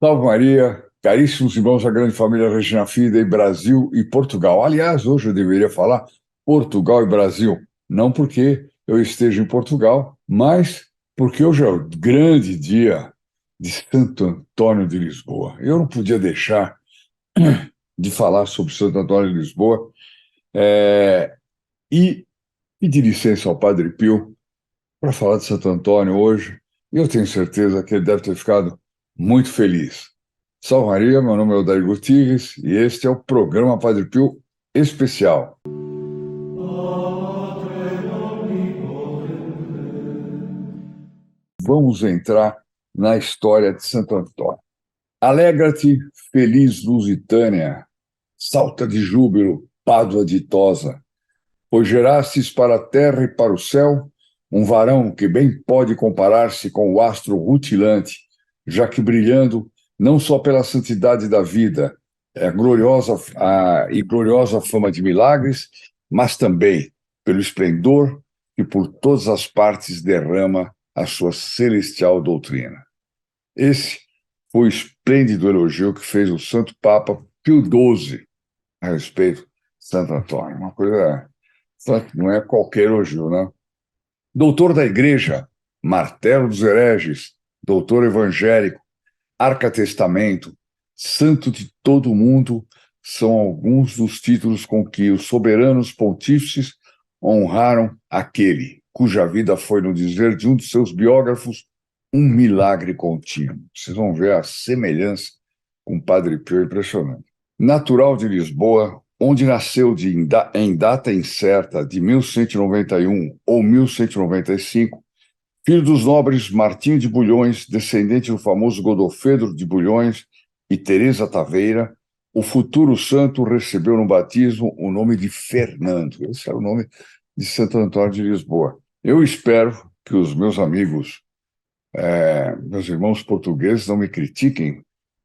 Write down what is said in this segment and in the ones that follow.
Salve Maria, caríssimos irmãos da grande família Regina Fidei, Brasil e Portugal. Aliás, hoje eu deveria falar Portugal e Brasil, não porque eu esteja em Portugal, mas porque hoje é o grande dia de Santo Antônio de Lisboa. Eu não podia deixar de falar sobre Santo Antônio de Lisboa e pedir licença ao Padre Pio para falar de Santo Antônio hoje. E eu tenho certeza que ele deve ter ficado muito feliz. Salve Maria, meu nome é Odair Gutierrez e este é o programa Padre Pio Especial. Vamos entrar na história de Santo Antônio. Alegra-te, feliz Lusitânia, salta de júbilo, Pádua ditosa, pois gerastes para a terra e para o céu um varão que bem pode comparar-se com o astro rutilante, já que brilhando não só pela santidade da vida e gloriosa fama de milagres, mas também pelo esplendor que por todas as partes derrama a sua celestial doutrina. Esse foi o esplêndido elogio que fez o Santo Papa Pio XII a respeito de Santo Antônio. Uma coisa, não é qualquer elogio, né? Doutor da Igreja, martelo dos hereges, doutor evangélico, arca-testamento, santo de todo o mundo, são alguns dos títulos com que os soberanos pontífices honraram aquele cuja vida foi, no dizer de um de seus biógrafos, um milagre contínuo. Vocês vão ver a semelhança com o Padre Pio, impressionante. Natural de Lisboa, onde nasceu em data incerta de 1191 ou 1195, filho dos nobres Martinho de Bulhões, descendente do famoso Godofredo de Bulhões e Teresa Taveira, o futuro santo recebeu no batismo o nome de Fernando. Esse era o nome de Santo Antônio de Lisboa. Eu espero que os meus amigos, meus irmãos portugueses, não me critiquem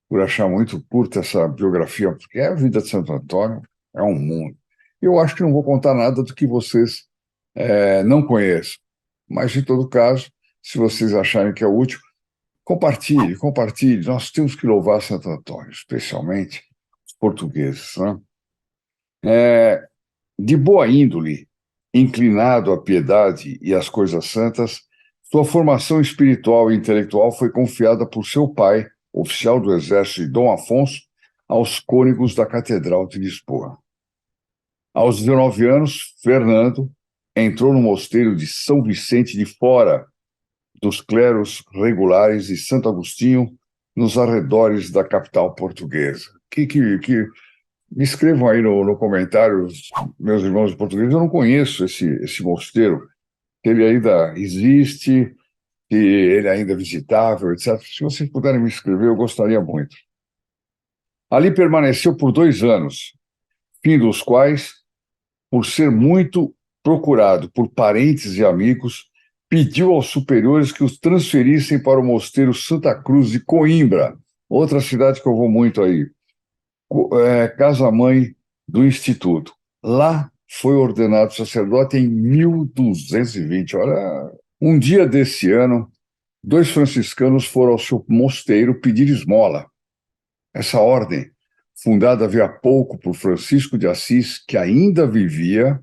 por achar muito curta essa biografia, porque a vida de Santo Antônio é um mundo. Eu acho que não vou contar nada do que vocês não conheçam, mas, em todo caso, se vocês acharem que é útil, compartilhe, compartilhe. Nós temos que louvar Santo Antônio, especialmente os portugueses, né? De boa índole, inclinado à piedade e às coisas santas, sua formação espiritual e intelectual foi confiada por seu pai, oficial do exército de Dom Afonso, aos cônegos da Catedral de Lisboa. Aos 19 anos, Fernando entrou no mosteiro de São Vicente de Fora, dos clérigos regulares de Santo Agostinho, nos arredores da capital portuguesa. Me escrevam aí no comentário, meus irmãos portugueses, eu não conheço esse mosteiro, que ele ainda existe, que ele ainda é visitável, etc. Se vocês puderem me escrever, eu gostaria muito. Ali permaneceu por 2 anos, fim dos quais, por ser muito procurado por parentes e amigos, pediu aos superiores que os transferissem para o mosteiro Santa Cruz de Coimbra, outra cidade que eu vou muito aí, casa-mãe do Instituto. Lá foi ordenado sacerdote em 1220. Olha, um dia desse ano, 2 franciscanos foram ao seu mosteiro pedir esmola. Essa ordem, fundada havia pouco por Francisco de Assis, que ainda vivia,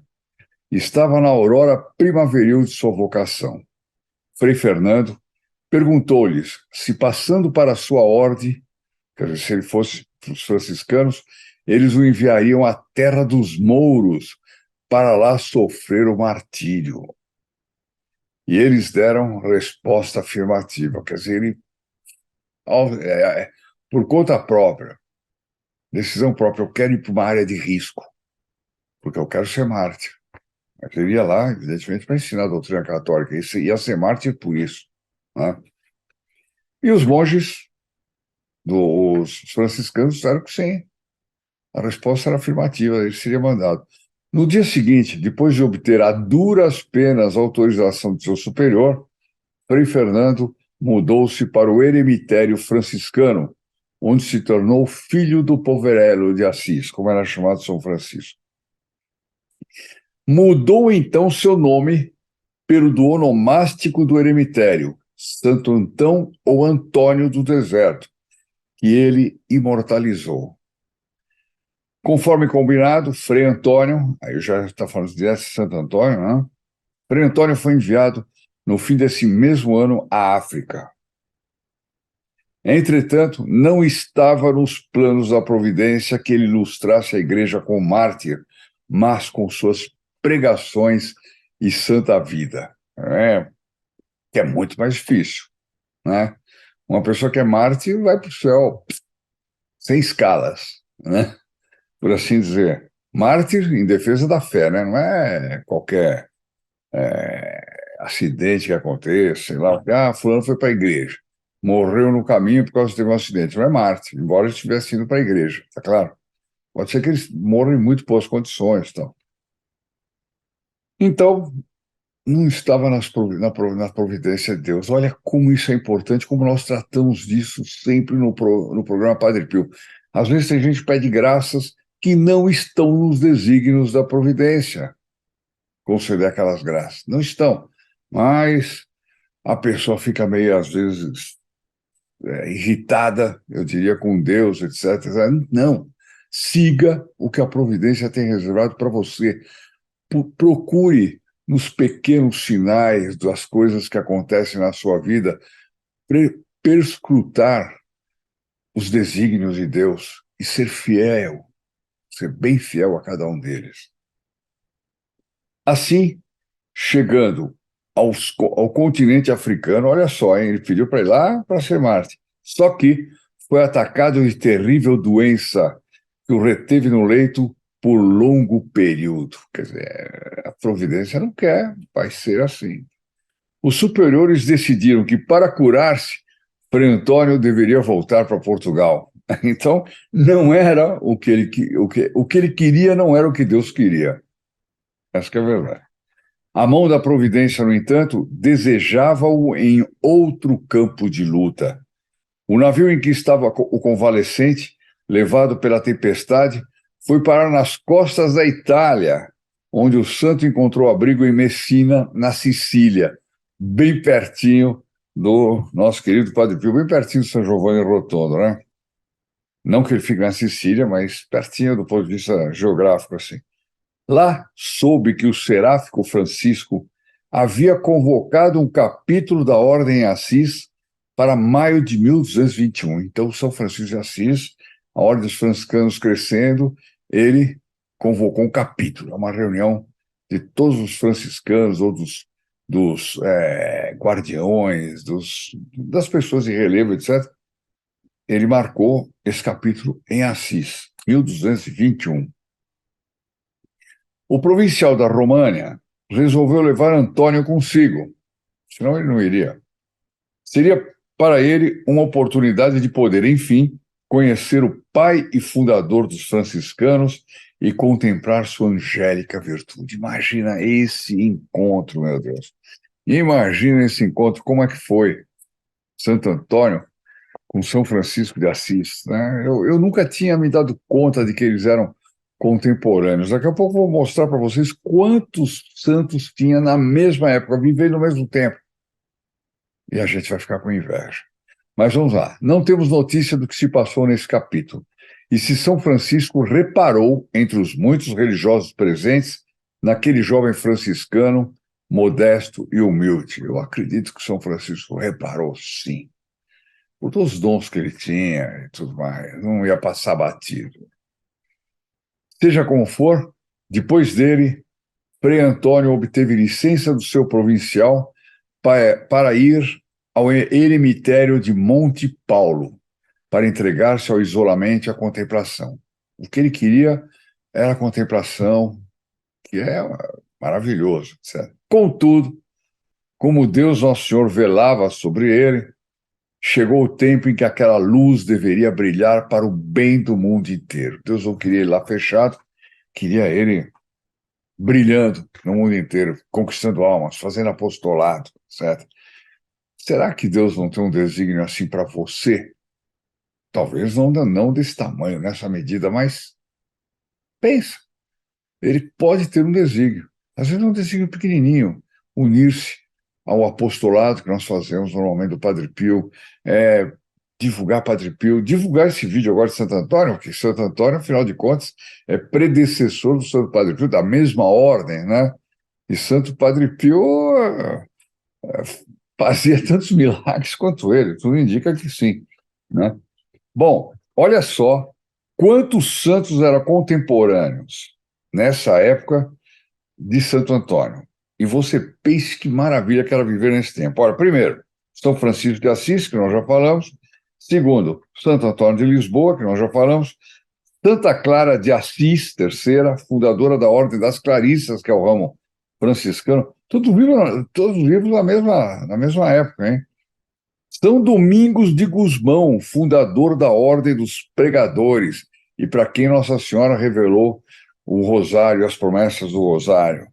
estava na aurora primaveril de sua vocação. Frei Fernando perguntou-lhes se, passando para a sua ordem, quer dizer, se ele fosse para os franciscanos, eles o enviariam à terra dos mouros para lá sofrer o martírio. E eles deram resposta afirmativa, quer dizer, ele, por conta própria, decisão própria, eu quero ir para uma área de risco, porque eu quero ser mártir. Mas ele ia lá, evidentemente, para ensinar a doutrina católica, isso ia ser mártir por isso, né? E os monges dos franciscanos disseram que sim. A resposta era afirmativa, ele seria mandado. No dia seguinte, depois de obter a duras penas a autorização de seu superior, Frei Fernando mudou-se para o eremitério franciscano, onde se tornou filho do Poverello de Assis, como era chamado São Francisco. Mudou então seu nome pelo do onomástico do eremitério, Santo Antão ou Antônio do Deserto, que ele imortalizou. Conforme combinado, Frei Antônio, aí eu já está falando direto de Santo Antônio, né? Frei Antônio foi enviado no fim desse mesmo ano à África. Entretanto, não estava nos planos da providência que ele ilustrasse a igreja como mártir, mas com suas pregações e santa vida, né? Que é muito mais difícil, né? Uma pessoa que é mártir vai para o céu sem escalas, né? Por assim dizer. Mártir em defesa da fé, né? Não é qualquer acidente que aconteça, sei lá, fulano foi para a igreja, morreu no caminho por causa de ter um acidente. Não é mártir, embora ele estivesse indo para a igreja, tá claro? Pode ser que eles morram em muito boas condições. Então, não estava na providência de Deus. Olha como isso é importante, como nós tratamos disso sempre no programa Padre Pio. Às vezes tem gente que pede graças que não estão nos desígnios da providência, conceder aquelas graças. Não estão. Mas a pessoa fica meio, às vezes, irritada, eu diria, com Deus, etc. Não. Siga o que a providência tem reservado para você. Procure nos pequenos sinais das coisas que acontecem na sua vida, perscrutar os desígnios de Deus e ser fiel, ser bem fiel a cada um deles. Assim, chegando ao continente africano, olha só, hein, ele pediu para ir lá para ser Marte. Só que foi atacado de terrível doença que o reteve no leito por longo período. Quer dizer, a providência não quer, vai ser assim. Os superiores decidiram que, para curar-se, Frei Antônio deveria voltar para Portugal. Então, não era o que ele queria, não era o que Deus queria. Essa que é a verdade. A mão da providência, no entanto, desejava-o em outro campo de luta. O navio em que estava o convalescente, levado pela tempestade, foi parar nas costas da Itália, onde o santo encontrou abrigo em Messina, na Sicília, bem pertinho do nosso querido Padre Pio, bem pertinho de São Giovanni Rotondo, né? Não que ele fique na Sicília, mas pertinho do ponto de vista geográfico, assim. Lá soube que o seráfico Francisco havia convocado um capítulo da Ordem em Assis para maio de 1221. Então, São Francisco de Assis, a Ordem dos Franciscanos crescendo, ele convocou um capítulo, uma reunião de todos os franciscanos, ou dos guardiões, das pessoas de relevo, etc. Ele marcou esse capítulo em Assis, 1221. O provincial da România resolveu levar Antônio consigo, senão ele não iria. Seria para ele uma oportunidade de poder, enfim, conhecer o pai e fundador dos franciscanos e contemplar sua angélica virtude. Imagina esse encontro, meu Deus. Imagina esse encontro, como é que foi Santo Antônio com São Francisco de Assis, né? Eu nunca tinha me dado conta de que eles eram contemporâneos. Daqui a pouco eu vou mostrar para vocês quantos santos tinha na mesma época, vivendo no mesmo tempo. E a gente vai ficar com inveja. Mas vamos lá. Não temos notícia do que se passou nesse capítulo. E se São Francisco reparou, entre os muitos religiosos presentes, naquele jovem franciscano modesto e humilde. Eu acredito que São Francisco reparou, sim, por todos os dons que ele tinha e tudo mais. Não ia passar batido. Seja como for, depois dele, Frei Antônio obteve licença do seu provincial para ir ao eremitério de Monte Paulo, para entregar-se ao isolamento e à contemplação. O que ele queria era a contemplação, que é maravilhoso, etc. Contudo, como Deus Nosso Senhor velava sobre ele, chegou o tempo em que aquela luz deveria brilhar para o bem do mundo inteiro. Deus não queria ele lá fechado, queria ele brilhando no mundo inteiro, conquistando almas, fazendo apostolado, certo? Será que Deus não tem um desígnio assim para você? Talvez não desse tamanho, nessa medida, mas pensa, ele pode ter um desígnio. Às vezes é um desígnio pequenininho, unir-se ao apostolado que nós fazemos normalmente do Padre Pio, divulgar Padre Pio, divulgar esse vídeo agora de Santo Antônio, porque Santo Antônio, afinal de contas, é predecessor do Santo Padre Pio, da mesma ordem, né? E Santo Padre Pio fazia tantos milagres quanto ele, tudo indica que sim, né? Bom, olha só quantos santos eram contemporâneos nessa época de Santo Antônio. E você pense que maravilha que era viver nesse tempo. Olha, primeiro, São Francisco de Assis, que nós já falamos. Segundo, Santo Antônio de Lisboa, que nós já falamos. Santa Clara de Assis, terceira, fundadora da Ordem das Clarissas, que é o ramo franciscano. Todos vivos na mesma época, hein? São Domingos de Gusmão, fundador da Ordem dos Pregadores, e para quem Nossa Senhora revelou o Rosário, as promessas do Rosário.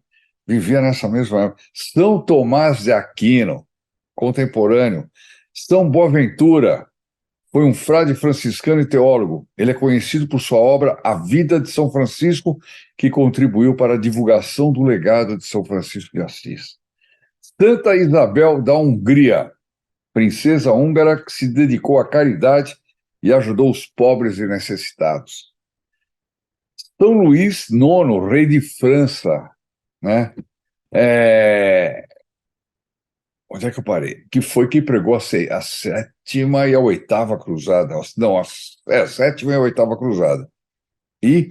Vivia nessa mesma época. São Tomás de Aquino, contemporâneo. São Boaventura foi um frade franciscano e teólogo. Ele é conhecido por sua obra A Vida de São Francisco, que contribuiu para a divulgação do legado de São Francisco de Assis. Santa Isabel da Hungria, princesa húngara que se dedicou à caridade e ajudou os pobres e necessitados. São Luís IX, rei de França, né? Onde é que eu parei? Que foi quem pregou a sétima e a oitava cruzada. Não, a sétima e a oitava cruzada. E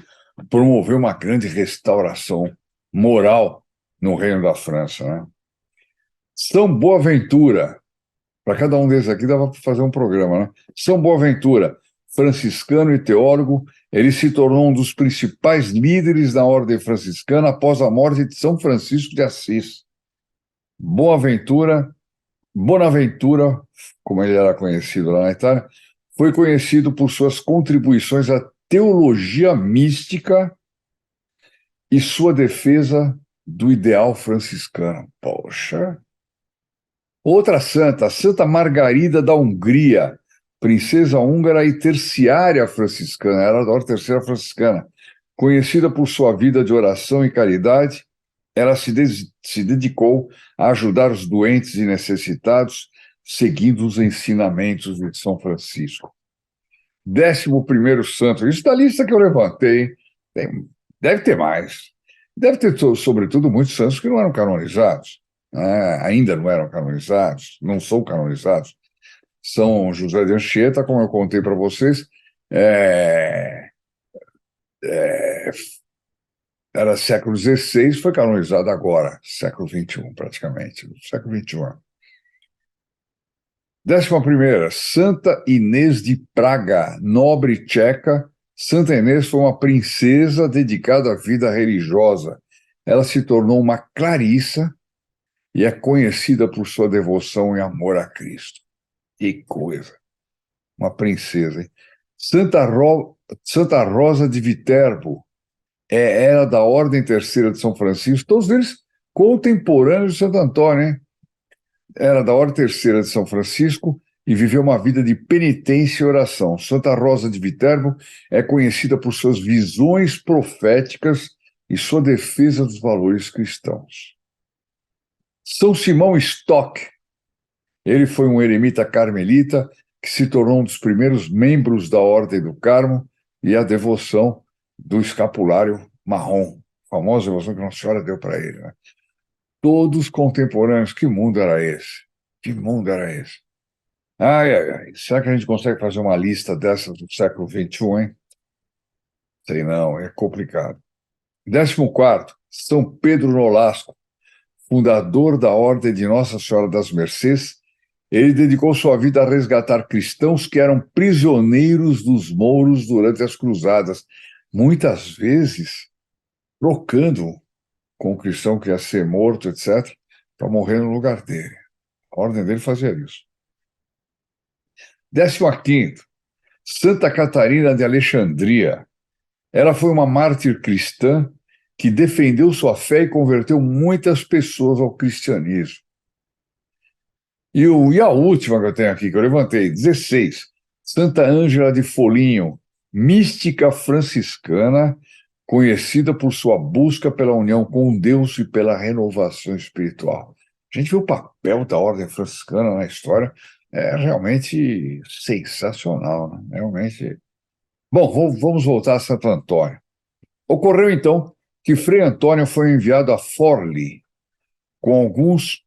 promoveu uma grande restauração moral no Reino da França, né? São Boaventura, para cada um desses aqui dava para fazer um programa, né? São Boaventura, franciscano e teólogo, ele se tornou um dos principais líderes da ordem franciscana após a morte de São Francisco de Assis. Bonaventura, como ele era conhecido lá na Itália, foi conhecido por suas contribuições à teologia mística e sua defesa do ideal franciscano. Poxa! Outra santa, Santa Margarida da Hungria, princesa húngara e terciária franciscana, era da ordem terceira franciscana, conhecida por sua vida de oração e caridade. Ela se dedicou a ajudar os doentes e necessitados, seguindo os ensinamentos de São Francisco. 11º santo, isso da lista que eu levantei, deve ter mais. Deve ter, sobretudo, muitos santos que não eram canonizados, né? Ainda não eram canonizados, não são canonizados. São José de Anchieta, como eu contei para vocês, era século XVI, foi canonizado agora, século XXI, praticamente, século XXI. 11ª, Santa Inês de Praga, nobre tcheca. Santa Inês foi uma princesa dedicada à vida religiosa. Ela se tornou uma clarissa e é conhecida por sua devoção e amor a Cristo. Que coisa! Uma princesa, hein? Santa Rosa de Viterbo, era da Ordem Terceira de São Francisco, todos eles contemporâneos de Santo Antônio, hein? Era da Ordem Terceira de São Francisco e viveu uma vida de penitência e oração. Santa Rosa de Viterbo é conhecida por suas visões proféticas e sua defesa dos valores cristãos. São Simão Stock, ele foi um eremita carmelita que se tornou um dos primeiros membros da Ordem do Carmo e a devoção do escapulário marrom, a famosa devoção que Nossa Senhora deu para ele, né? Todos contemporâneos. Que mundo era esse? Que mundo era esse? Ai, ai, ai. Será que a gente consegue fazer uma lista dessas do século XXI, hein? Sei não, é complicado. 14º, São Pedro Nolasco, fundador da Ordem de Nossa Senhora das Mercês. Ele dedicou sua vida a resgatar cristãos que eram prisioneiros dos mouros durante as cruzadas, muitas vezes trocando com o cristão que ia ser morto, etc., para morrer no lugar dele. A ordem dele fazia isso. 15º, Santa Catarina de Alexandria. Ela foi uma mártir cristã que defendeu sua fé e converteu muitas pessoas ao cristianismo. E a última que eu tenho aqui, que eu levantei, 16, Santa Ângela de Foligno, mística franciscana, conhecida por sua busca pela união com Deus e pela renovação espiritual. A gente vê o papel da ordem franciscana na história É realmente sensacional, né? Realmente. Bom, vamos voltar a Santo Antônio. Ocorreu então que Frei Antônio foi enviado a Forli com alguns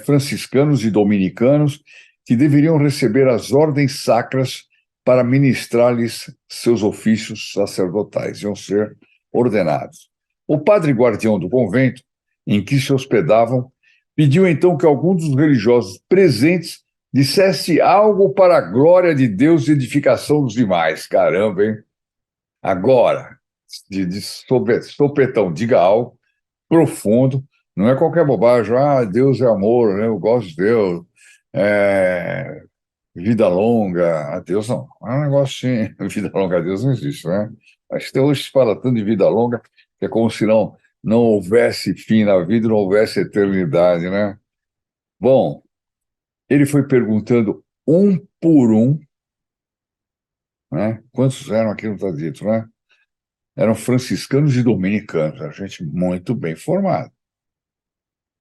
franciscanos e dominicanos que deveriam receber as ordens sacras para ministrar-lhes seus ofícios sacerdotais, iam ser ordenados. O padre guardião do convento em que se hospedavam pediu então que algum dos religiosos presentes dissesse algo para a glória de Deus e edificação dos demais. Caramba, hein? Agora, de sopetão, diga algo profundo, não é qualquer bobagem. Ah, Deus é amor, né? Eu gosto de Deus. É, vida longa a Deus, não. É um negócio assim, vida longa a Deus não existe, né? Acho que até hoje se fala tanto de vida longa que é como se não houvesse fim na vida, não houvesse eternidade, né? Bom, ele foi perguntando um por um, né? Quantos eram aqui, não está dito, né? Eram franciscanos e dominicanos, a gente muito bem formada.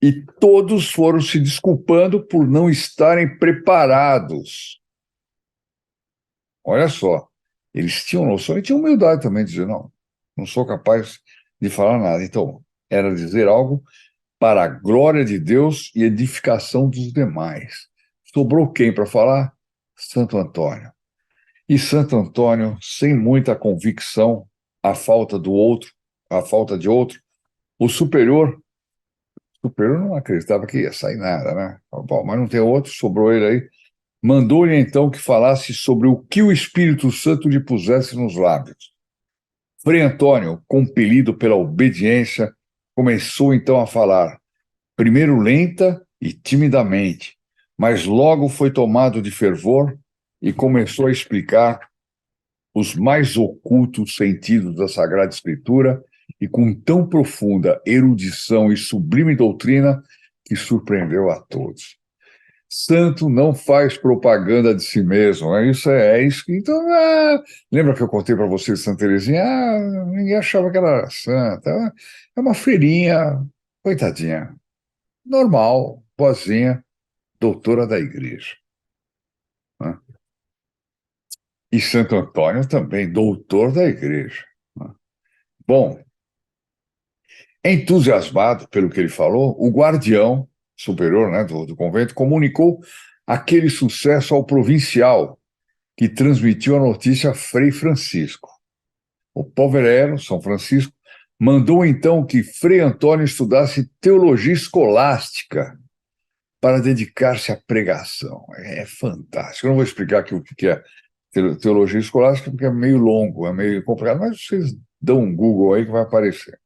E todos foram se desculpando por não estarem preparados. Olha só, eles tinham noção e tinham humildade também de dizer, não sou capaz de falar nada. Então, era dizer algo para a glória de Deus e edificação dos demais. Sobrou quem para falar? Santo Antônio. E Santo Antônio, sem muita convicção, a falta do outro, a falta de outro, o superior não acreditava que ia sair nada, né? Bom, mas não tem outro, sobrou ele aí. Mandou-lhe então que falasse sobre o que o Espírito Santo lhe pusesse nos lábios. Frei Antônio, compelido pela obediência, começou então a falar, primeiro lenta e timidamente, mas logo foi tomado de fervor e começou a explicar os mais ocultos sentidos da Sagrada Escritura e com tão profunda erudição e sublime doutrina que surpreendeu a todos. Santo não faz propaganda de si mesmo, é isso que. Então, lembra que eu contei para você de Santa Teresinha? Ninguém achava que ela era santa. É uma freirinha, coitadinha, normal, boazinha, doutora da igreja. Né? E Santo Antônio também, doutor da igreja. Né? Bom, entusiasmado pelo que ele falou, o guardião superior, né, do convento comunicou aquele sucesso ao provincial, que transmitiu a notícia a Frei Francisco. O Poverello, São Francisco, mandou então que Frei Antônio estudasse teologia escolástica para dedicar-se à pregação. É fantástico. Eu não vou explicar aqui o que é teologia escolástica, porque é meio longo, é meio complicado, mas vocês dão um Google aí que vai aparecer.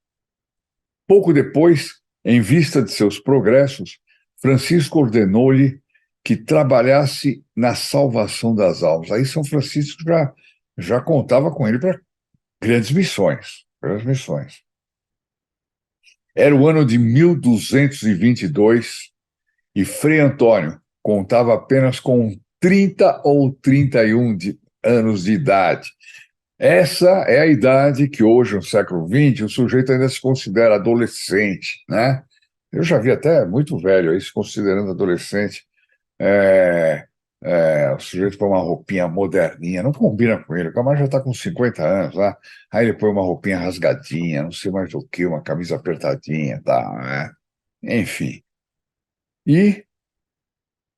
Pouco depois, em vista de seus progressos, Francisco ordenou-lhe que trabalhasse na salvação das almas. Aí São Francisco já contava com ele para grandes missões, Era o ano de 1222 e Frei Antônio contava apenas com 30 ou 31 anos de idade. Essa é a idade que hoje, no século XX, o sujeito ainda se considera adolescente, né? Eu já vi até muito velho aí se considerando adolescente. O sujeito põe uma roupinha moderninha, não combina com ele. O camarada já está com 50 anos lá, aí ele põe uma roupinha rasgadinha, não sei mais do que, uma camisa apertadinha, tá, né? Enfim. E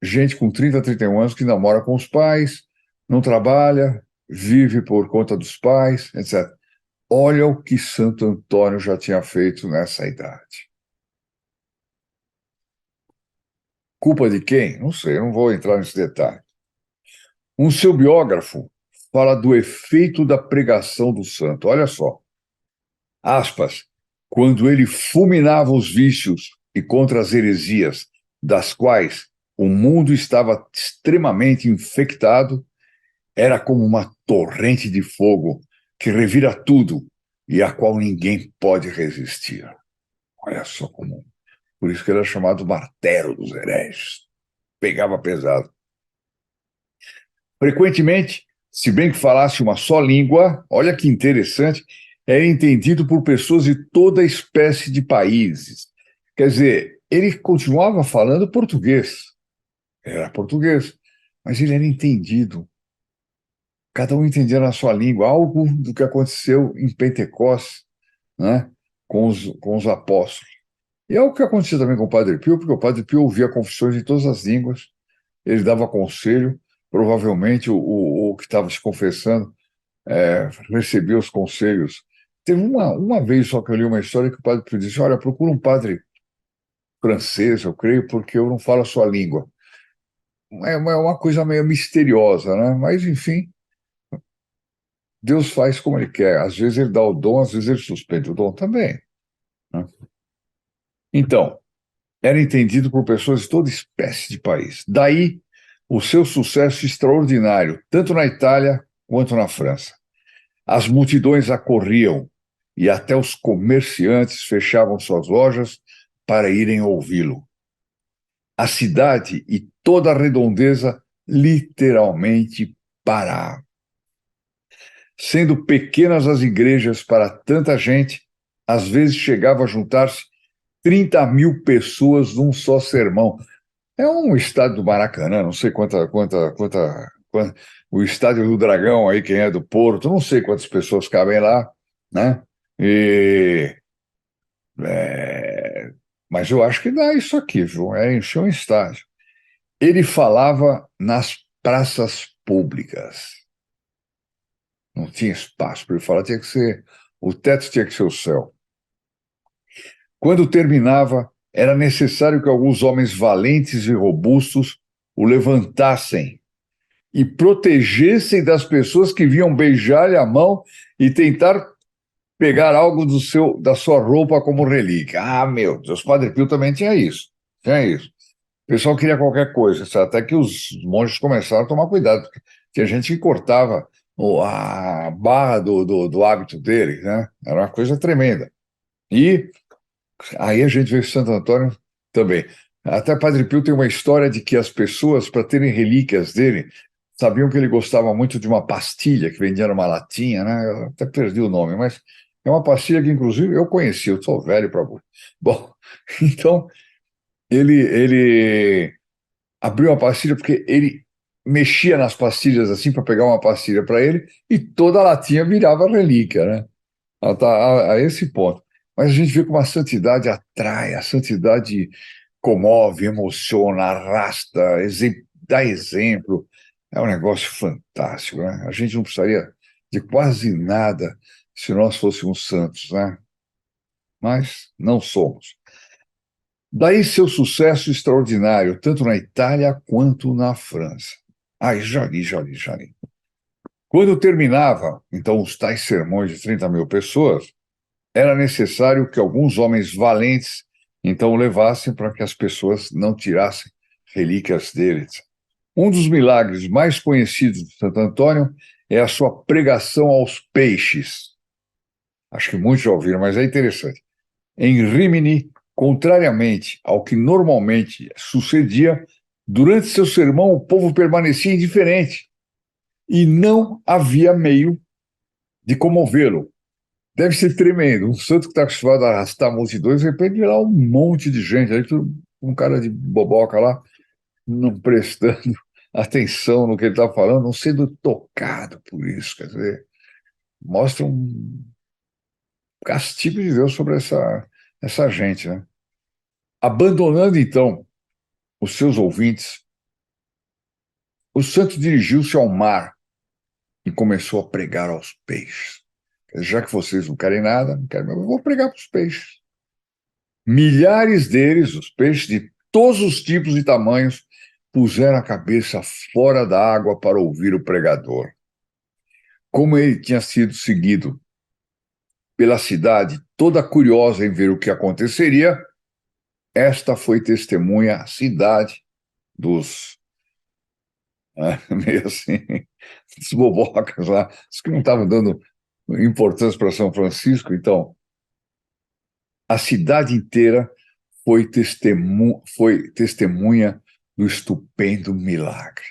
gente com 30, 31 anos que namora com os pais, não trabalha, vive por conta dos pais, etc. Olha o que Santo Antônio já tinha feito nessa idade. Culpa de quem? Não sei, eu não vou entrar nesse detalhe. Um seu biógrafo fala do efeito da pregação do santo. Olha só, aspas, quando ele fulminava os vícios e contra as heresias, das quais o mundo estava extremamente infectado, era como uma torrente de fogo que revira tudo e a qual ninguém pode resistir. Olha só como. Por isso que ele era chamado martelo dos hereges. Pegava pesado. Frequentemente, se bem que falasse uma só língua, olha que interessante, era entendido por pessoas de toda espécie de países. Quer dizer, ele continuava falando português. Era português, mas ele era entendido. Cada um entendia na sua língua, algo do que aconteceu em Pentecostes, né, com os apóstolos. E é o que aconteceu também com o Padre Pio, porque o Padre Pio ouvia confissões em todas as línguas, ele dava conselho, provavelmente o que estava se confessando recebia os conselhos. Teve uma vez só que eu li uma história que o Padre Pio disse: olha, procura um padre francês, eu creio, porque eu não falo a sua língua. É uma coisa meio misteriosa, né? Mas, enfim, Deus faz como ele quer. Às vezes ele dá o dom, às vezes ele suspende o dom também, né? Então, era entendido por pessoas de toda espécie de país. Daí o seu sucesso extraordinário, tanto na Itália quanto na França. As multidões acorriam e até os comerciantes fechavam suas lojas para irem ouvi-lo. A cidade e toda a redondeza literalmente paravam. Sendo pequenas as igrejas para tanta gente, às vezes chegava a juntar-se 30.000 pessoas num só sermão. É um estádio do Maracanã, não sei o estádio do Dragão aí, quem é do Porto, não sei quantas pessoas cabem lá, né? E, é, mas eu acho que dá isso aqui, viu? É encher um estádio. Ele falava nas praças públicas. Não tinha espaço para ele falar, tinha que ser, o teto tinha que ser o céu. Quando terminava, era necessário que alguns homens valentes e robustos o levantassem e protegessem das pessoas que vinham beijar-lhe a mão e tentar pegar algo da sua roupa como relíquia. Ah, meu Deus, Padre Pio também tinha isso. Tinha isso. O pessoal queria qualquer coisa, até que os monges começaram a tomar cuidado, porque tinha gente que cortava a barra do hábito dele, né? Era uma coisa tremenda. E aí a gente vê Santo Antônio também. Até Padre Pio tem uma história de que as pessoas, para terem relíquias dele, sabiam que ele gostava muito de uma pastilha que vendia numa latinha, né? Eu até perdi o nome, mas é uma pastilha que, inclusive, eu conheci, eu sou velho para. Bom, então ele abriu a pastilha porque ele mexia nas pastilhas assim para pegar uma pastilha para ele e toda a latinha virava relíquia, né? A esse ponto. Mas a gente vê como a santidade atrai, a santidade comove, emociona, arrasta, dá exemplo. É um negócio fantástico, né? A gente não precisaria de quase nada se nós fôssemos santos, né? Mas não somos. Daí seu sucesso extraordinário, tanto na Itália quanto na França. Ai, já li. Quando terminava, então, os tais sermões de 30.000 pessoas, era necessário que alguns homens valentes, então, o levassem para que as pessoas não tirassem relíquias deles. Um dos milagres mais conhecidos de Santo Antônio é a sua pregação aos peixes. Acho que muitos já ouviram, mas é interessante. Em Rimini, contrariamente ao que normalmente sucedia, durante seu sermão o povo permanecia indiferente e não havia meio de comovê-lo. Deve ser tremendo. Um santo que está acostumado a arrastar multidões, de repente virar um monte de gente. Aí um cara de boboca lá, não prestando atenção no que ele está falando, não sendo tocado por isso. Quer dizer, mostra um castigo de Deus sobre essa gente, né? Abandonando, então, os seus ouvintes, o santo dirigiu-se ao mar e começou a pregar aos peixes. Já que vocês não querem nada, não querem, eu vou pregar para os peixes. Milhares deles, os peixes de todos os tipos e tamanhos, puseram a cabeça fora da água para ouvir o pregador. Como ele tinha sido seguido pela cidade, toda curiosa em ver o que aconteceria, esta foi testemunha, a cidade dos meio assim, dos bobocas lá, os que não estavam dando importância para São Francisco. Então, a cidade inteira foi testemunha do estupendo milagre.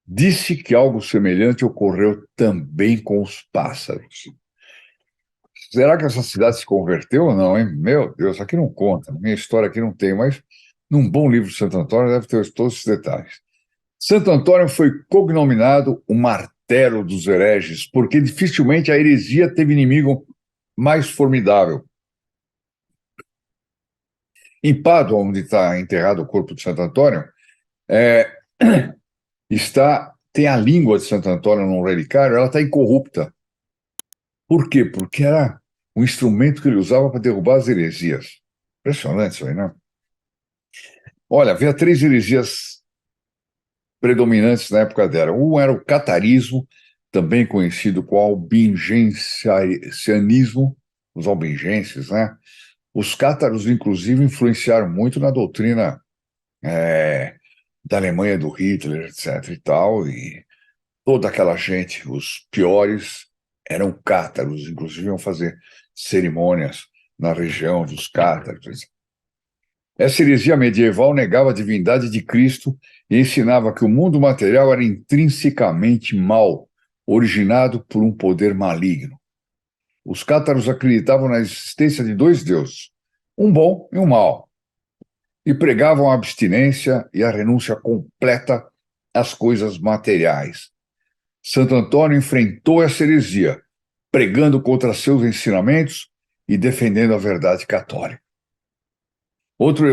Disse que algo semelhante ocorreu também com os pássaros. Será que essa cidade se converteu ou não, hein? Meu Deus, aqui não conta, minha história aqui não tem, mas num bom livro de Santo Antônio deve ter todos esses detalhes. Santo Antônio foi cognominado o martelo dos hereges, porque dificilmente a heresia teve inimigo mais formidável. Em Pádua, onde está enterrado o corpo de Santo Antônio, é, tem a língua de Santo Antônio num relicário, ela está incorrupta. Por quê? Porque era um instrumento que ele usava para derrubar as heresias. Impressionante isso aí, né? Olha, havia três heresias predominantes na época dela. Um era o catarismo, também conhecido como albigensianismo, os albigenses, né? Os cátaros, inclusive, influenciaram muito na doutrina da Alemanha do Hitler, etc. e tal, e toda aquela gente, os piores, eram cátaros, inclusive iam fazer cerimônias na região dos cátaros. Essa heresia medieval negava a divindade de Cristo e ensinava que o mundo material era intrinsecamente mau, originado por um poder maligno. Os cátaros acreditavam na existência de dois deuses, um bom e um mau, e pregavam a abstinência e a renúncia completa às coisas materiais. Santo Antônio enfrentou essa heresia, pregando contra seus ensinamentos e defendendo a verdade católica. Outra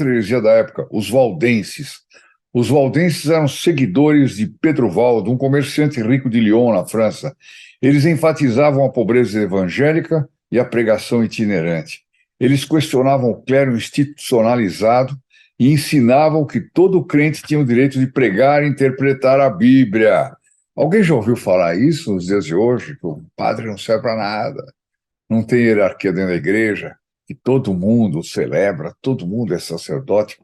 heresia da época, os valdenses. Os valdenses eram seguidores de Pedro Valdo, um comerciante rico de Lyon, na França. Eles enfatizavam a pobreza evangélica e a pregação itinerante. Eles questionavam o clero institucionalizado e ensinavam que todo crente tinha o direito de pregar e interpretar a Bíblia. Alguém já ouviu falar isso nos dias de hoje? Que o padre não serve para nada, não tem hierarquia dentro da igreja, que todo mundo celebra, todo mundo é sacerdote.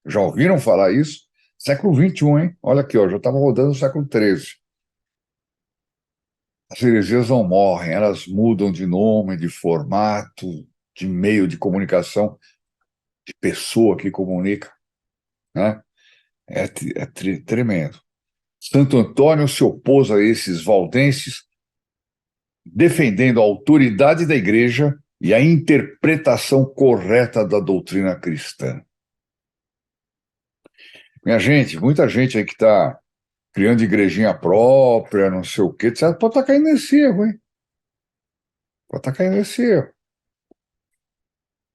Já ouviram falar isso? Século XXI, hein? Olha aqui, ó, já estava rodando o século XIII. As heresias não morrem, elas mudam de nome, de formato, de meio de comunicação, de pessoa que comunica, né? Tremendo. Santo Antônio se opôs a esses valdenses, defendendo a autoridade da igreja e a interpretação correta da doutrina cristã. Minha gente, muita gente aí que está criando igrejinha própria, não sei o quê, etc., pode estar caindo nesse erro, hein? Pode estar caindo nesse erro.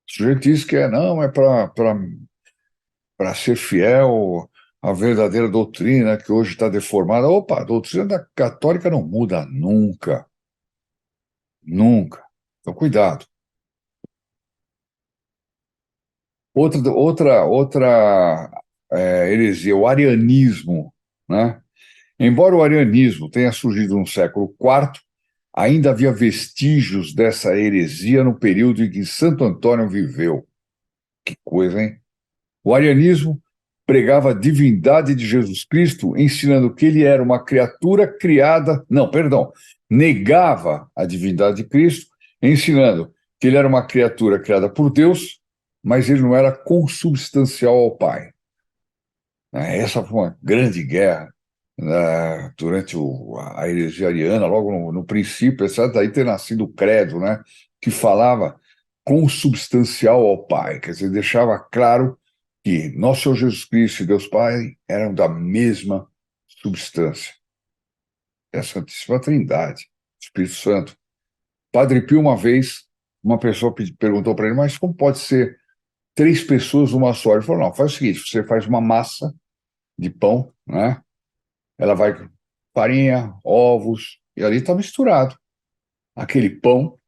O sujeito diz que não, é para ser fiel à verdadeira doutrina, que hoje está deformada. Opa, a doutrina da católica não muda nunca. Nunca. Então, cuidado. Outra heresia, o arianismo, né? Embora o arianismo tenha surgido no século IV, ainda havia vestígios dessa heresia no período em que Santo Antônio viveu. Que coisa, hein? O arianismo pregava a divindade de Jesus Cristo, ensinando que ele era uma criatura criada. Não, perdão. Negava a divindade de Cristo, ensinando que ele era uma criatura criada por Deus, mas ele não era consubstancial ao Pai. Essa foi uma grande guerra durante a heresia ariana, logo no princípio, etc. Daí ter nascido o credo, né, que falava consubstancial ao Pai, quer dizer, deixava claro que nosso Senhor Jesus Cristo e Deus Pai eram da mesma substância. É a Santíssima Trindade, Espírito Santo. Padre Pio, uma vez, uma pessoa perguntou para ele, mas como pode ser três pessoas numa só? Ele falou, não, faz o seguinte, você faz uma massa de pão, né? Ela vai com farinha, ovos, e ali está misturado. Aquele pão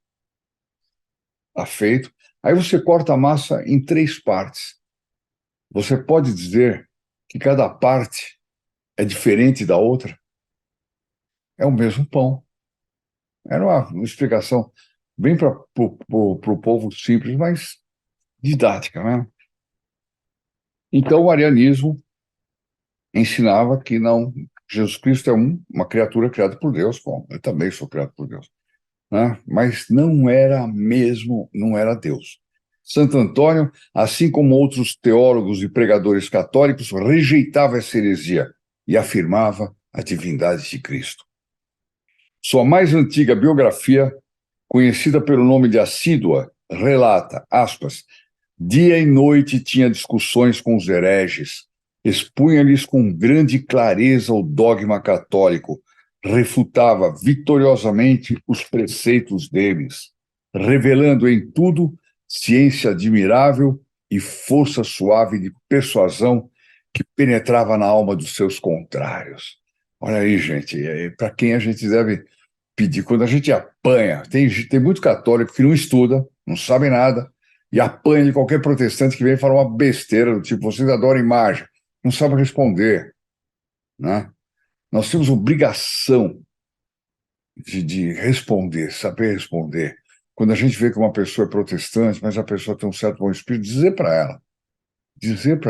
está feito. Aí você corta a massa em três partes. Você pode dizer que cada parte é diferente da outra? É o mesmo pão. Era uma explicação bem para o povo simples, mas didática, né? Então, o arianismo ensinava que não, Jesus Cristo é uma criatura criada por Deus, bom, eu também sou criado por Deus, né? Mas não era mesmo, não era Deus. Santo Antônio, assim como outros teólogos e pregadores católicos, rejeitava essa heresia e afirmava a divindade de Cristo. Sua mais antiga biografia, conhecida pelo nome de Assídua, relata, aspas, dia e noite tinha discussões com os hereges, expunha-lhes com grande clareza o dogma católico, refutava vitoriosamente os preceitos deles, revelando em tudo ciência admirável e força suave de persuasão que penetrava na alma dos seus contrários. Olha aí, gente, para quem a gente deve pedir? Quando a gente apanha, tem muito católico que não estuda, não sabe nada, e apanha de qualquer protestante que vem falar uma besteira do tipo, vocês adoram imagem, não sabe responder, né? Nós temos obrigação de responder, saber responder. Quando a gente vê que uma pessoa é protestante, mas a pessoa tem um certo bom espírito, dizer para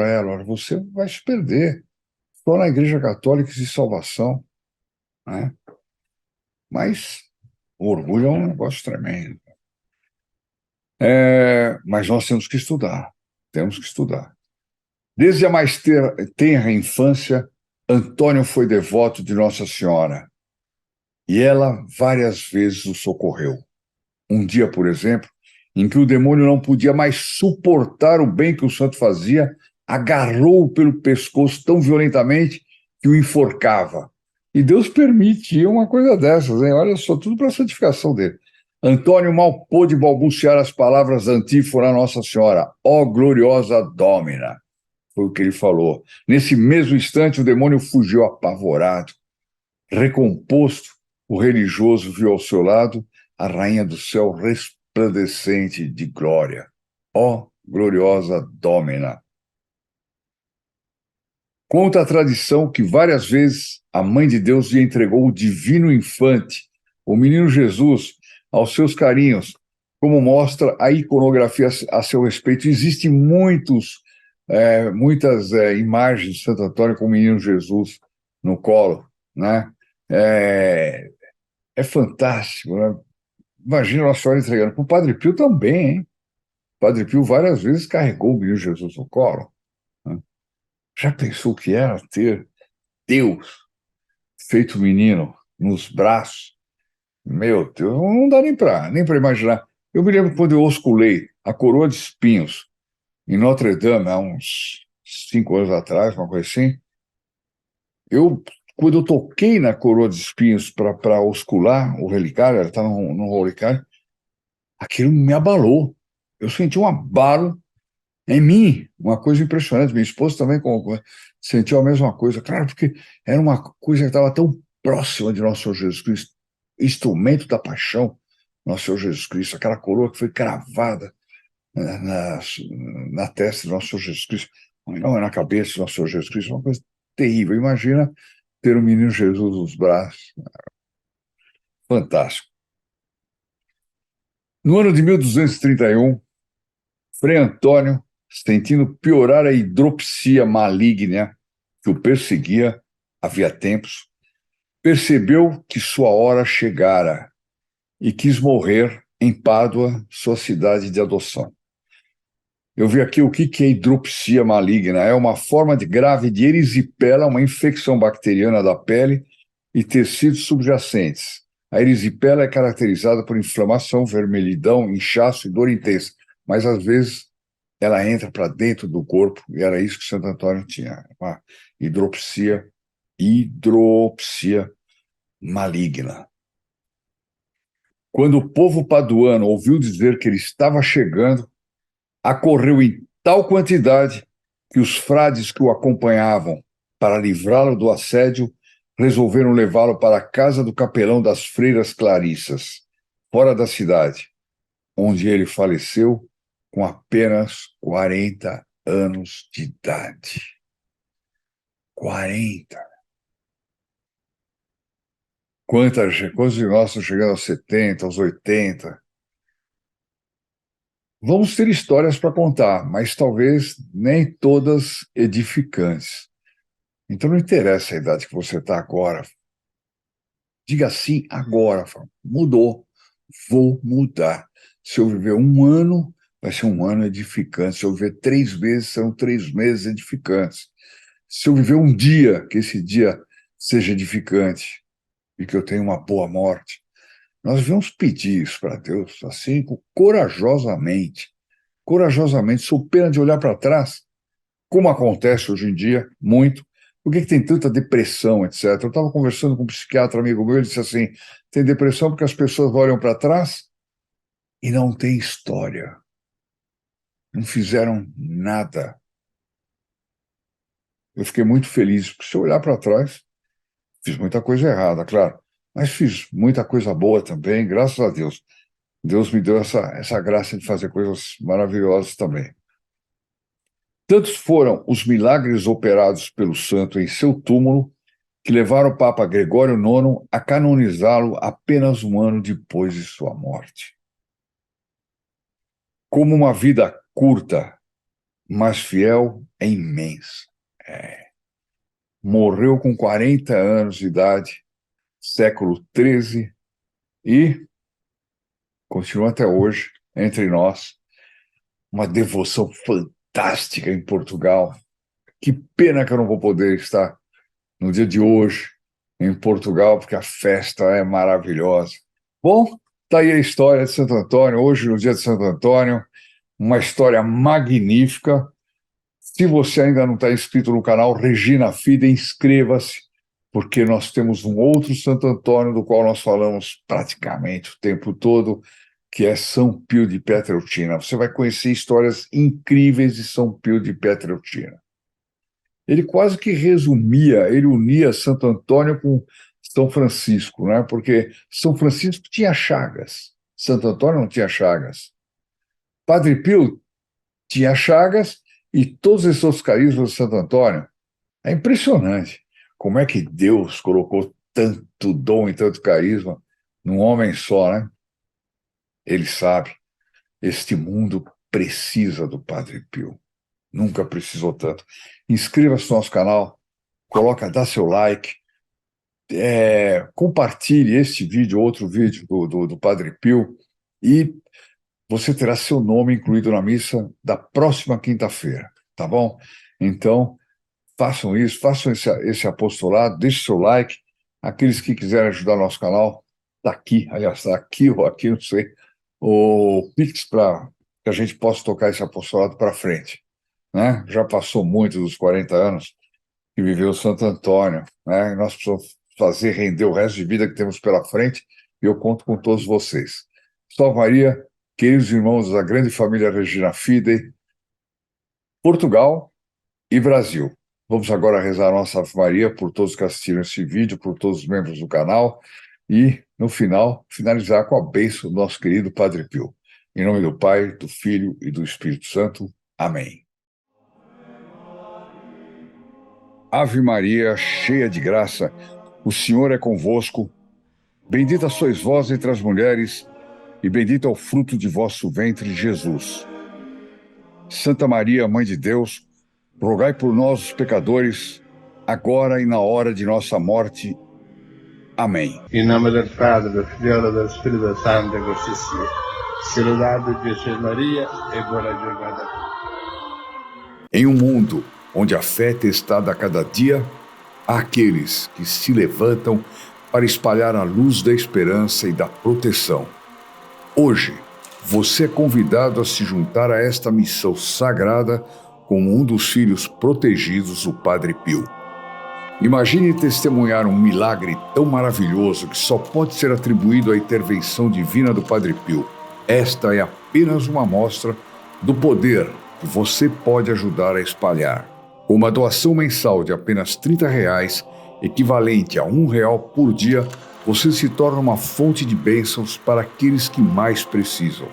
ela, olha, você vai se perder. Só na Igreja Católica existe salvação, né? Mas o orgulho é um negócio tremendo. Mas nós temos que estudar. Desde a mais tenra infância, Antônio foi devoto de Nossa Senhora e ela várias vezes o socorreu. Um dia, por exemplo, em que o demônio não podia mais suportar o bem que o santo fazia, agarrou-o pelo pescoço tão violentamente que o enforcava. E Deus permitia uma coisa dessas, hein? Olha só, tudo para a santificação dele. Antônio mal pôde balbuciar as palavras da antífona a Nossa Senhora, ó gloriosa Dómina, foi o que ele falou. Nesse mesmo instante, o demônio fugiu apavorado. Recomposto, o religioso viu ao seu lado a rainha do céu resplandecente de glória. Ó gloriosa Dómina! Conta a tradição que várias vezes a Mãe de Deus lhe entregou o divino infante, o menino Jesus, aos seus carinhos, como mostra a iconografia a seu respeito. Existem muitas imagens de Santo Antônio com o menino Jesus no colo, né? É, é fantástico, né? Imagina Nossa Senhora entregando. Para o Padre Pio também, hein? O Padre Pio várias vezes carregou o menino Jesus no colo, né? Já pensou o que era ter Deus feito menino nos braços? Meu Deus, não dá nem para imaginar. Eu me lembro quando eu osculei a coroa de espinhos em Notre Dame, há uns 5 anos atrás, uma coisa assim. Quando eu toquei na coroa de espinhos para oscular o relicário, ela estava no relicário, aquilo me abalou. Eu senti um abalo em mim, uma coisa impressionante. Minha esposa também sentiu a mesma coisa. Claro, porque era uma coisa que estava tão próxima de nosso Senhor Jesus Cristo, instrumento da paixão, nosso Senhor Jesus Cristo, aquela coroa que foi cravada na testa de nosso Senhor Jesus Cristo, não é na cabeça de nosso Senhor Jesus Cristo, uma coisa terrível. Imagina ter o menino Jesus nos braços. Fantástico. No ano de 1231, Frei Antônio, sentindo piorar a hidropsia maligna que o perseguia havia tempos, percebeu que sua hora chegara e quis morrer em Pádua, sua cidade de adoção. Eu vi aqui o que é hidropsia maligna. É uma forma grave de erisipela, uma infecção bacteriana da pele e tecidos subjacentes. A erisipela é caracterizada por inflamação, vermelhidão, inchaço e dor intensa, mas às vezes ela entra para dentro do corpo, e era isso que Santo Antônio tinha, uma hidropsia maligna. Quando o povo paduano ouviu dizer que ele estava chegando, acorreu em tal quantidade que os frades que o acompanhavam para livrá-lo do assédio resolveram levá-lo para a casa do capelão das freiras clarissas, fora da cidade, onde ele faleceu com apenas 40 anos de idade. 40. Quantos de nós estão chegando aos 70, aos 80? Vamos ter histórias para contar, mas talvez nem todas edificantes. Então não interessa a idade que você está agora. Diga sim agora. Mudou. Vou mudar. Se eu viver um ano, vai ser um ano edificante. Se eu viver 3 meses, serão 3 meses edificantes. Se eu viver um dia, que esse dia seja edificante e que eu tenha uma boa morte. Nós devemos pedir isso para Deus, assim, corajosamente. Corajosamente, sob pena de olhar para trás como acontece hoje em dia, muito. Por que tem tanta depressão, etc? Eu estava conversando com um psiquiatra amigo meu, ele disse assim, tem depressão porque as pessoas olham para trás e não tem história. Não fizeram nada. Eu fiquei muito feliz, porque se eu olhar para trás, fiz muita coisa errada, claro, mas fiz muita coisa boa também, graças a Deus. Deus me deu essa graça de fazer coisas maravilhosas também. Tantos foram os milagres operados pelo santo em seu túmulo que levaram o Papa Gregório IX a canonizá-lo apenas um ano depois de sua morte. Como uma vida curta, mas fiel, é imensa. Morreu com 40 anos de idade, século XIII, e continua até hoje entre nós. Uma devoção fantástica em Portugal. Que pena que eu não vou poder estar no dia de hoje em Portugal, porque a festa é maravilhosa. Bom, tá aí a história de Santo Antônio, hoje no dia de Santo Antônio, uma história magnífica. Se você ainda não está inscrito no canal Regina Fide, inscreva-se, porque nós temos um outro Santo Antônio do qual nós falamos praticamente o tempo todo, que é São Pio de Pietrelcina. Você vai conhecer histórias incríveis de São Pio de Pietrelcina. Ele quase que resumia, ele unia Santo Antônio com São Francisco, né? Porque São Francisco tinha chagas, Santo Antônio não tinha chagas. Padre Pio tinha chagas e todos esses outros carismas de Santo Antônio. É impressionante como é que Deus colocou tanto dom e tanto carisma num homem só, né? Ele sabe, este mundo precisa do Padre Pio. Nunca precisou tanto. Inscreva-se no nosso canal, dá seu like, compartilhe este vídeo, outro vídeo do Padre Pio, e você terá seu nome incluído na missa da próxima quinta-feira, tá bom? Então, façam isso, façam esse apostolado, deixe seu like. Aqueles que quiserem ajudar o nosso canal, está aqui, aliás, está aqui ou aqui, não sei, o Pix para que a gente possa tocar esse apostolado para frente. Né? Já passou muito dos 40 anos que viveu Santo Antônio, né? Nós precisamos fazer render o resto de vida que temos pela frente, e eu conto com todos vocês. Salve Maria, queridos irmãos da grande família Regina Fide, Portugal e Brasil. Vamos agora rezar a nossa Ave Maria por todos que assistiram esse vídeo, por todos os membros do canal, e, no final, finalizar com a bênção do nosso querido Padre Pio. Em nome do Pai, do Filho e do Espírito Santo. Amém. Ave Maria, cheia de graça, o Senhor é convosco. Bendita sois vós entre as mulheres, e bendito é o fruto de vosso ventre, Jesus. Santa Maria, Mãe de Deus, rogai por nós, os pecadores, agora e na hora de nossa morte. Amém. Em nome do Padre, do Filho e do Espírito Santo, così sia. Saudade Jesus Maria e boa jornada. Em um mundo onde a fé é testada a cada dia, há aqueles que se levantam para espalhar a luz da esperança e da proteção. Hoje, você é convidado a se juntar a esta missão sagrada como um dos filhos protegidos do Padre Pio. Imagine testemunhar um milagre tão maravilhoso que só pode ser atribuído à intervenção divina do Padre Pio. Esta é apenas uma amostra do poder que você pode ajudar a espalhar. Com uma doação mensal de apenas R$30, equivalente a R$1 por dia, você se torna uma fonte de bênçãos para aqueles que mais precisam.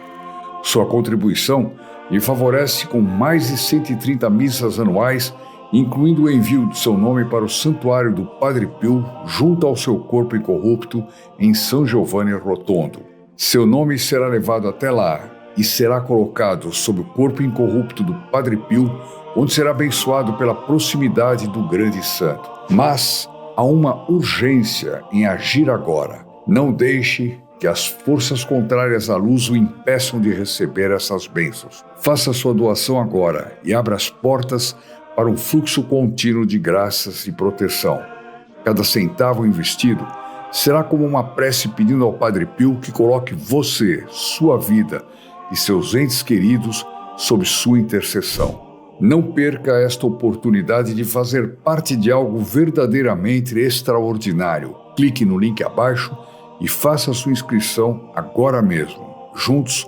Sua contribuição lhe favorece com mais de 130 missas anuais, incluindo o envio de seu nome para o Santuário do Padre Pio, junto ao seu corpo incorrupto, em São Giovanni Rotondo. Seu nome será levado até lá e será colocado sob o corpo incorrupto do Padre Pio, onde será abençoado pela proximidade do grande santo. Mas há uma urgência em agir agora. Não deixe que as forças contrárias à luz o impeçam de receber essas bênçãos. Faça sua doação agora e abra as portas para um fluxo contínuo de graças e proteção. Cada centavo investido será como uma prece pedindo ao Padre Pio que coloque você, sua vida e seus entes queridos sob sua intercessão. Não perca esta oportunidade de fazer parte de algo verdadeiramente extraordinário. Clique no link abaixo e faça sua inscrição agora mesmo. Juntos,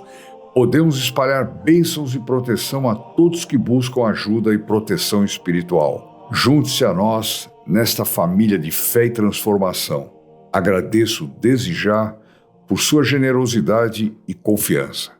podemos espalhar bênçãos e proteção a todos que buscam ajuda e proteção espiritual. Junte-se a nós nesta família de fé e transformação. Agradeço desde já por sua generosidade e confiança.